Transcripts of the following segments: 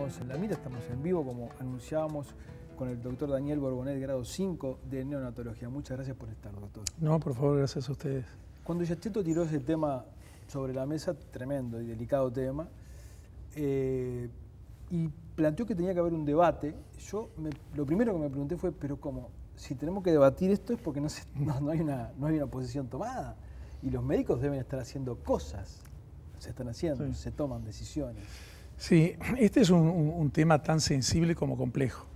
Estamos en La Mira, estamos en vivo, como anunciábamos, con el doctor Daniel Borbonet, grado 5 de neonatología. Muchas gracias por estar, doctor. No, por favor, gracias a ustedes. Cuando Yacheto tiró ese tema sobre la mesa, tremendo y delicado tema, y planteó que tenía que haber un debate, lo primero que me pregunté fue, pero ¿cómo? Si tenemos que debatir esto es porque no hay una posición tomada. Y los médicos deben estar haciendo cosas, se están haciendo, sí, se toman decisiones. Sí, este es un tema tan sensible como complejo.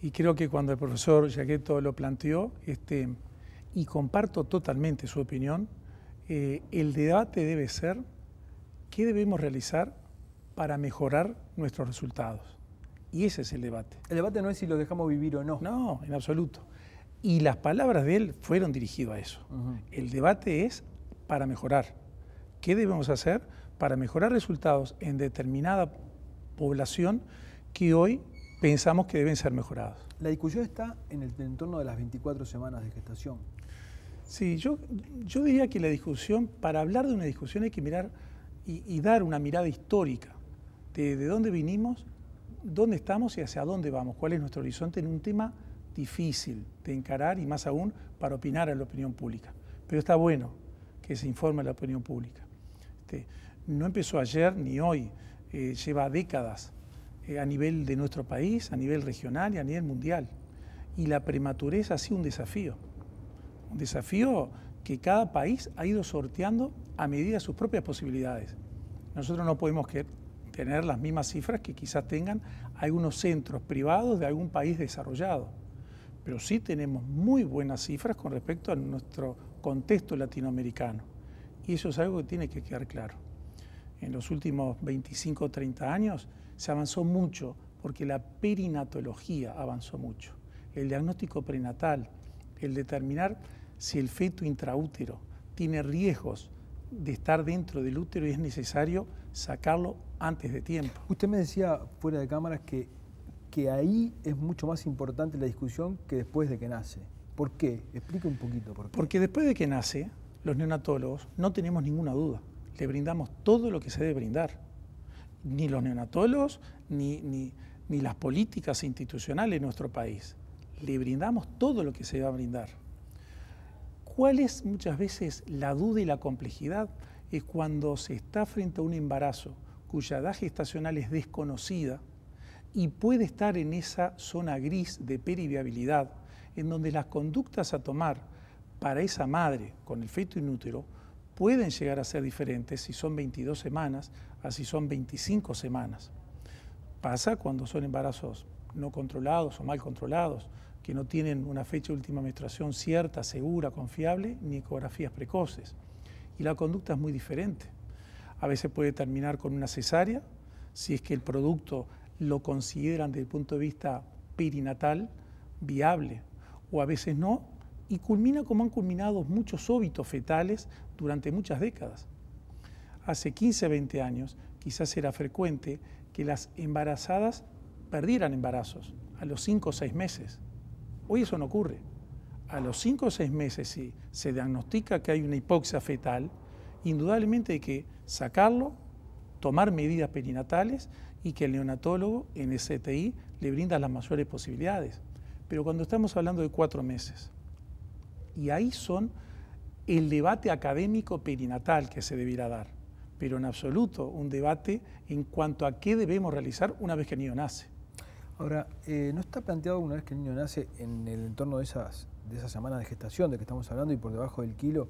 Y creo que cuando el profesor Yacheto lo planteó, y comparto totalmente su opinión, el debate debe ser qué debemos realizar para mejorar nuestros resultados. Y ese es el debate. El debate no es si los dejamos vivir o no. No, en absoluto. Y las palabras de él fueron dirigidas a eso. El debate es para mejorar. ¿Qué debemos hacer para mejorar resultados en determinada población que hoy pensamos que deben ser mejorados? La discusión está en el entorno de las 24 semanas de gestación. Sí, yo diría que la discusión, para hablar de una discusión hay que mirar y dar una mirada histórica de dónde vinimos, dónde estamos y hacia dónde vamos, cuál es nuestro horizonte en un tema difícil de encarar y más aún para opinar a la opinión pública. Pero está bueno que se informe a la opinión pública. No empezó ayer ni hoy, lleva décadas a nivel de nuestro país, a nivel regional y a nivel mundial. Y la prematurez ha sido un desafío que cada país ha ido sorteando a medida de sus propias posibilidades. Nosotros no podemos tener las mismas cifras que quizás tengan algunos centros privados de algún país desarrollado, pero sí tenemos muy buenas cifras con respecto a nuestro contexto latinoamericano. Y eso es algo que tiene que quedar claro. En los últimos 25 o 30 años se avanzó mucho porque la perinatología avanzó mucho. El diagnóstico prenatal, el determinar si el feto intraútero tiene riesgos de estar dentro del útero y es necesario sacarlo antes de tiempo. Usted me decía fuera de cámaras que ahí es mucho más importante la discusión que después de que nace. ¿Por qué? Explique un poquito por qué. Porque después de que nace, los neonatólogos no tenemos ninguna duda. Le brindamos todo lo que se debe brindar. Ni los neonatólogos, ni las políticas institucionales de nuestro país. Le brindamos todo lo que se va a brindar. ¿Cuál es muchas veces la duda y la complejidad? Es cuando se está frente a un embarazo cuya edad gestacional es desconocida y puede estar en esa zona gris de periviabilidad, en donde las conductas a tomar para esa madre con el feto in útero pueden llegar a ser diferentes si son 22 semanas a si son 25 semanas. Pasa cuando son embarazos no controlados o mal controlados, que no tienen una fecha de última menstruación cierta, segura, confiable, ni ecografías precoces. Y la conducta es muy diferente. A veces puede terminar con una cesárea, si es que el producto lo consideran desde el punto de vista perinatal viable, o a veces no, y culmina como han culminado muchos óbitos fetales durante muchas décadas. Hace 15, 20 años quizás era frecuente que las embarazadas perdieran embarazos a los 5 o 6 meses. Hoy eso no ocurre. A los 5 o 6 meses, si se diagnostica que hay una hipoxia fetal, indudablemente hay que sacarlo, tomar medidas perinatales y que el neonatólogo en STI le brinda las mayores posibilidades. Pero cuando estamos hablando de 4 meses, y ahí son el debate académico perinatal que se debiera dar, pero en absoluto un debate en cuanto a qué debemos realizar una vez que el niño nace. Ahora, ¿no está planteado una vez que el niño nace en el entorno de esas semanas de gestación de que estamos hablando y por debajo del kilo,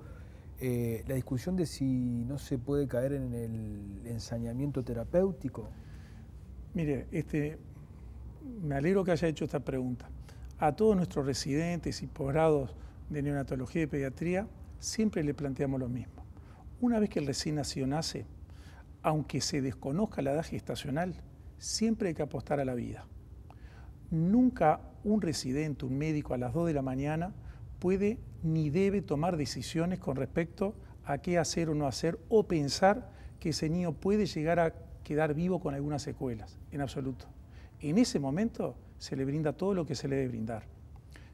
la discusión de si no se puede caer en el ensañamiento terapéutico? Mire, me alegro que haya hecho esta pregunta. A todos nuestros residentes y posgrados de neonatología y pediatría siempre le planteamos lo mismo. Una vez que el recién nacido nace, aunque se desconozca la edad gestacional, siempre hay que apostar a la vida. Nunca un residente, un médico a las 2 de la mañana puede ni debe tomar decisiones con respecto a qué hacer o no hacer o pensar que ese niño puede llegar a quedar vivo con algunas secuelas, en absoluto. En ese momento se le brinda todo lo que se le debe brindar.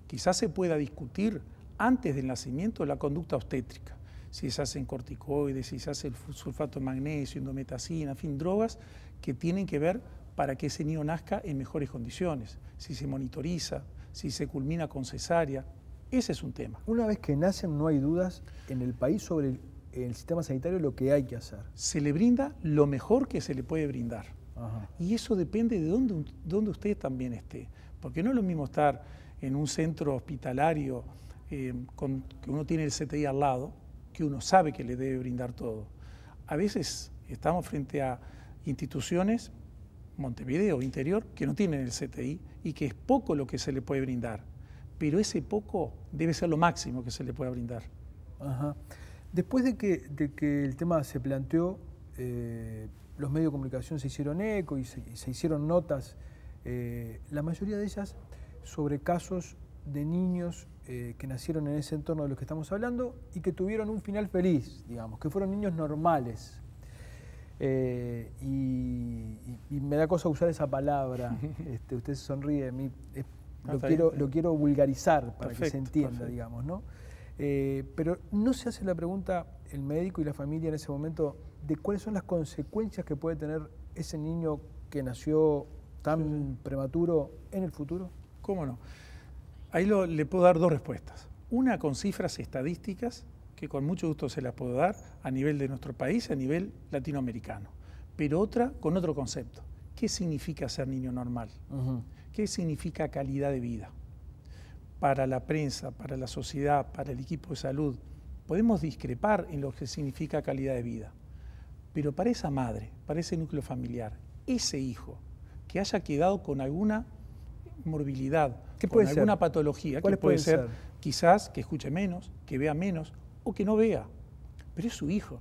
Quizás se pueda discutir antes del nacimiento la conducta obstétrica, si se hacen corticoides, si se hace el sulfato de magnesio, indometacina, en fin, drogas que tienen que ver para que ese niño nazca en mejores condiciones, si se monitoriza, si se culmina con cesárea. Ese es un tema. Una vez que nacen, no hay dudas en el país sobre el sistema sanitario, lo que hay que hacer. Se le brinda lo mejor que se le puede brindar. Ajá. Y eso depende de dónde usted también esté. Porque no es lo mismo estar en un centro hospitalario que uno tiene el CTI al lado, que uno sabe que le debe brindar todo. A veces estamos frente a instituciones, Montevideo, Interior, que no tienen el CTI y que es poco lo que se le puede brindar. Pero ese poco debe ser lo máximo que se le pueda brindar. Ajá. Después de que el tema se planteó, los medios de comunicación se hicieron eco y se hicieron notas, la mayoría de ellas sobre casos de niños que nacieron en ese entorno de los que estamos hablando y que tuvieron un final feliz, digamos, que fueron niños normales. Y me da cosa usar esa palabra, usted se sonríe, lo quiero vulgarizar para que se entienda, digamos, ¿no? Pero no se hace la pregunta el médico y la familia en ese momento de cuáles son las consecuencias que puede tener ese niño que nació tan prematuro en el futuro. ¿Cómo no? Ahí le puedo dar dos respuestas. Una con cifras estadísticas, que con mucho gusto se las puedo dar a nivel de nuestro país, a nivel latinoamericano. Pero otra con otro concepto. ¿Qué significa ser niño normal? ¿Qué significa calidad de vida? Para la prensa, para la sociedad, para el equipo de salud, podemos discrepar en lo que significa calidad de vida. Pero para esa madre, para ese núcleo familiar, ese hijo que haya quedado con alguna morbilidad, con alguna patología, que puede ser quizás que escuche menos, que vea menos o que no vea, pero es su hijo.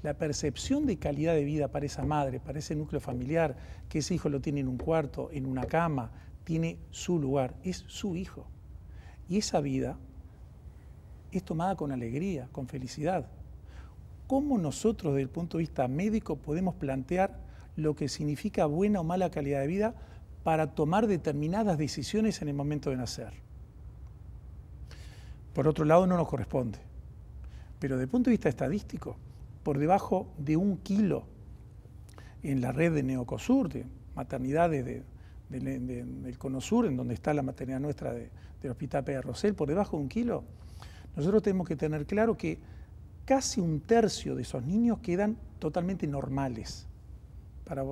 La percepción de calidad de vida para esa madre, para ese núcleo familiar, que ese hijo lo tiene en un cuarto, en una cama, tiene su lugar, es su hijo. Y esa vida es tomada con alegría, con felicidad. ¿Cómo nosotros, desde el punto de vista médico, podemos plantear lo que significa buena o mala calidad de vida para tomar determinadas decisiones en el momento de nacer? Por otro lado, no nos corresponde. Pero desde el punto de vista estadístico, por debajo de 1 kilo en la red de Neocosur, de maternidades del Cono Sur, en donde está la maternidad nuestra del Hospital Pérez Rosell, por debajo de 1 kilo, nosotros tenemos que tener claro que casi 1/3 de esos niños quedan totalmente normales, para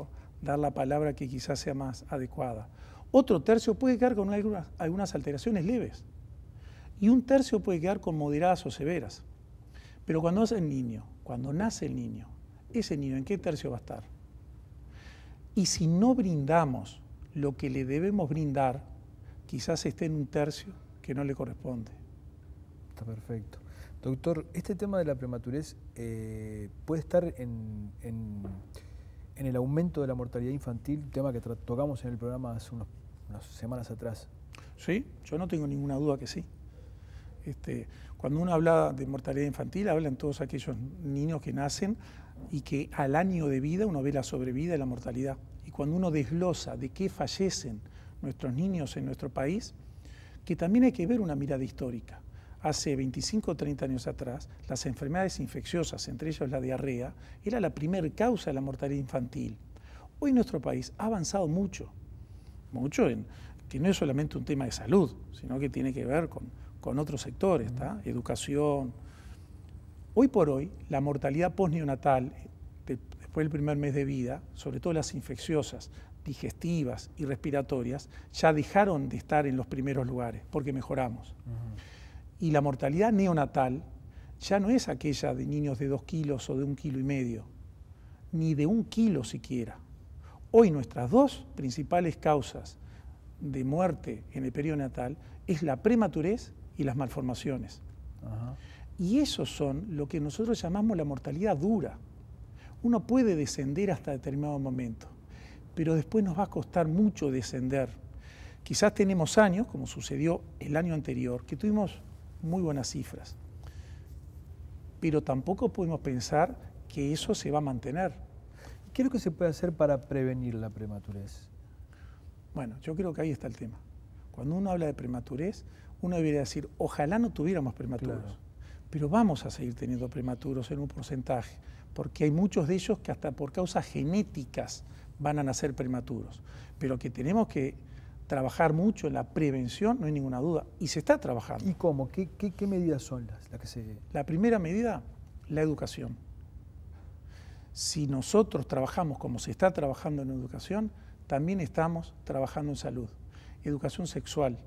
dar la palabra que quizás sea más adecuada. Otro tercio puede quedar con algunas alteraciones leves y 1/3 puede quedar con moderadas o severas. Pero cuando nace el niño, ese niño, ¿en qué tercio va a estar? Y si no brindamos lo que le debemos brindar, quizás esté en 1/3 que no le corresponde. Está perfecto. Doctor, este tema de la prematurez puede estar en el aumento de la mortalidad infantil, un tema que tocamos en el programa hace unas semanas atrás. Sí, yo no tengo ninguna duda que sí. Cuando uno habla de mortalidad infantil, hablan todos aquellos niños que nacen y que al año de vida uno ve la sobrevida y la mortalidad. Y cuando uno desglosa de qué fallecen nuestros niños en nuestro país, que también hay que ver una mirada histórica. Hace 25 o 30 años atrás, las enfermedades infecciosas, entre ellas la diarrea, era la primera causa de la mortalidad infantil. Hoy nuestro país ha avanzado mucho en que no es solamente un tema de salud, sino que tiene que ver con otros sectores, ¿tá? Educación. Hoy por hoy, la mortalidad postneonatal, después del primer mes de vida, sobre todo las infecciosas, digestivas y respiratorias, ya dejaron de estar en los primeros lugares, porque mejoramos. Y la mortalidad neonatal ya no es aquella de niños de 2 kilos o de 1,5 kilos, ni de 1 kilo siquiera. Hoy nuestras dos principales causas de muerte en el periodo neonatal es la prematurez y las malformaciones. Y esos son lo que nosotros llamamos la mortalidad dura. Uno puede descender hasta determinado momento, pero después nos va a costar mucho descender. Quizás tenemos años, como sucedió el año anterior, que tuvimos muy buenas cifras, pero tampoco podemos pensar que eso se va a mantener. ¿Qué es lo que se puede hacer para prevenir la prematurez? Bueno, yo creo que ahí está el tema. Cuando uno habla de prematurez, uno debería decir, ojalá no tuviéramos prematuros, pero vamos a seguir teniendo prematuros en un porcentaje, porque hay muchos de ellos que hasta por causas genéticas van a nacer prematuros, pero que tenemos que trabajar mucho en la prevención, no hay ninguna duda, y se está trabajando. ¿Y cómo? ¿Qué medidas son las que se...? La primera medida, la educación. Si nosotros trabajamos como se está trabajando en educación, también estamos trabajando en salud. Educación sexual.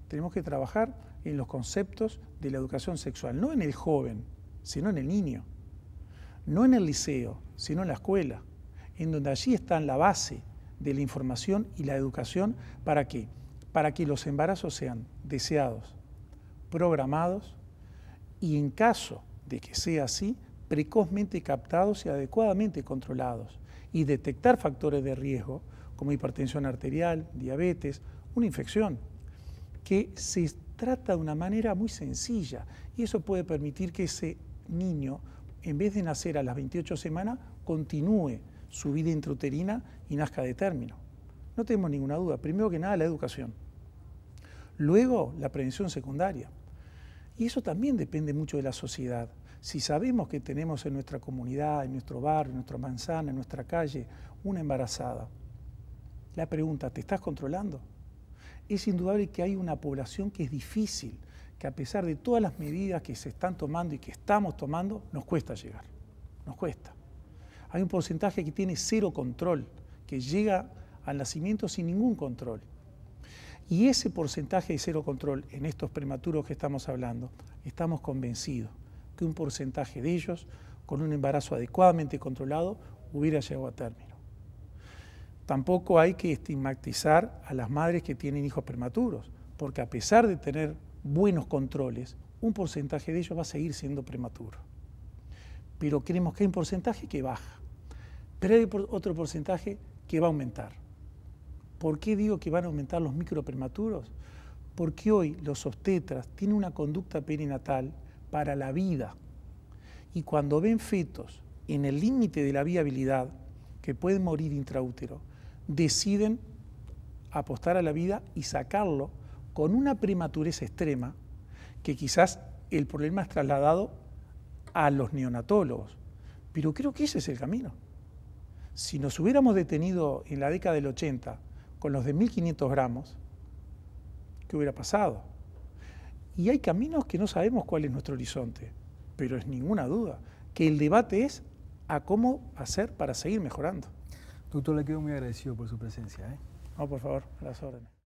Tenemos que trabajar en los conceptos de la educación sexual, no en el joven, sino en el niño. No en el liceo, sino en la escuela, en donde allí está la base de la información y la educación. ¿Para qué? Para que los embarazos sean deseados, programados y, en caso de que sea así, precozmente captados y adecuadamente controlados, y detectar factores de riesgo como hipertensión arterial, diabetes, una infección, que se trata de una manera muy sencilla, y eso puede permitir que ese niño, en vez de nacer a las 28 semanas, continúe su vida intrauterina y nazca de término. No tenemos ninguna duda. Primero que nada, la educación. Luego, la prevención secundaria. Y eso también depende mucho de la sociedad. Si sabemos que tenemos en nuestra comunidad, en nuestro barrio, en nuestra manzana, en nuestra calle, una embarazada, la pregunta, ¿te estás controlando? Es indudable que hay una población que es difícil, que a pesar de todas las medidas que se están tomando y que estamos tomando, nos cuesta llegar, nos cuesta. Hay un porcentaje que tiene cero control, que llega al nacimiento sin ningún control. Y ese porcentaje de cero control en estos prematuros que estamos hablando, estamos convencidos que un porcentaje de ellos, con un embarazo adecuadamente controlado, hubiera llegado a término. Tampoco hay que estigmatizar a las madres que tienen hijos prematuros, porque a pesar de tener buenos controles, un porcentaje de ellos va a seguir siendo prematuro. Pero creemos que hay un porcentaje que baja, pero hay otro porcentaje que va a aumentar. ¿Por qué digo que van a aumentar los microprematuros? Porque hoy los obstetras tienen una conducta perinatal para la vida, y cuando ven fetos en el límite de la viabilidad, que pueden morir intraútero, deciden apostar a la vida y sacarlo con una prematurez extrema, que quizás el problema es trasladado a los neonatólogos, pero creo que ese es el camino. Si nos hubiéramos detenido en la década del 80 con los de 1500 gramos, ¿qué hubiera pasado? Y hay caminos que no sabemos cuál es nuestro horizonte, pero es ninguna duda que el debate es a cómo hacer para seguir mejorando. Doctor, le quedo muy agradecido por su presencia. No, por favor, a las órdenes.